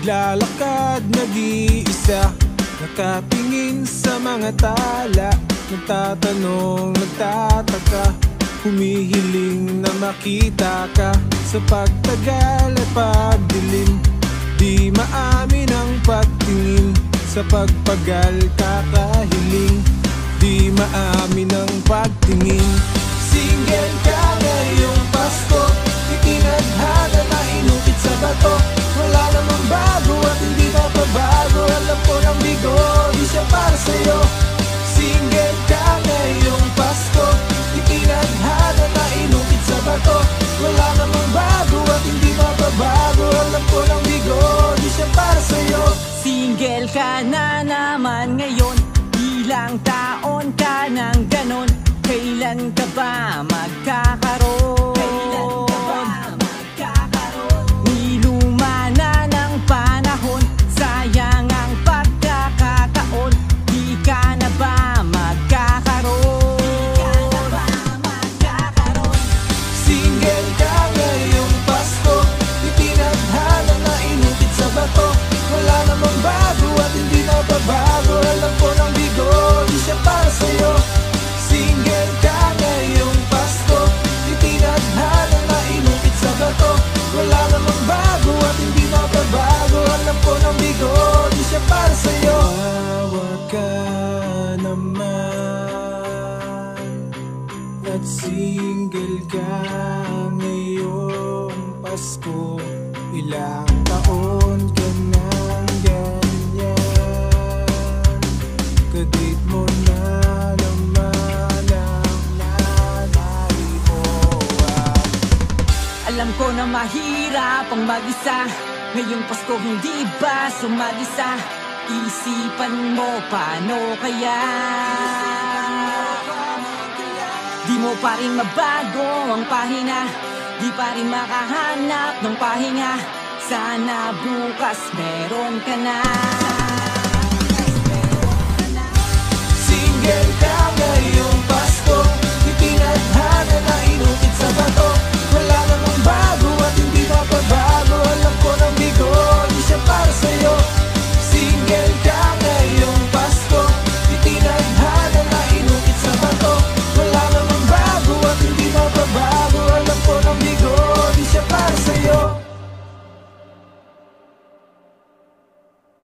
Naglalakad nag-iisa, nakatingin sa mga tala, nagtatanong, nagtataka, humihiling na makita ka. Sa pagtagal at pagdilim, di maamin ang pagtingin. Sa pagpagal kakahiling, di maamin ang pagtingin. Single ka ngayong Pasko, itinadhana na inukit sa bato. Wala namang bago at hindi mapabago. Alam ko ng bigo, di siya para sa'yo. Single ka ngayong Pasko, itinadhana na inukit sa bato. Wala namang bago at hindi mapabago. Alam ko ng bigo, di siya para sa'yo. Single ka na naman ngayon, ilang taon ka nang ganon. Kailan ka ba magkakaroon? Kailan ka ba magkakaroon? Niluma na ng panahon, sayang ang pagkakataon. Di ka na ba magkakaroon? Di ka na ba magkakaroon? Single ka ngayong Pasko, itinadhana na inukit sa bato. Wala namang bago at hindi mababago. Alam ko ng bigo, di siya para sa'yo. Single ka ngayong Pasko, itinadhana na inukit sa bato. Wala namang bago at hindi mababago. Alam ko ng bigo, di siya para sa'yo. Tawag ka naman at single ka ngayong Pasko. Ilang taon ka nang ganyan, kadate mo na naman ang nanay mo. Alam ko na mahirap ang mag-isa, ngayong Pasko hindi ba sumag-isa? Isipan mo paano kaya? Di mo pa rin mabago ang pahinga, di pa rin makahanap ng pahinga. Sana bukas meron ka na. Single ka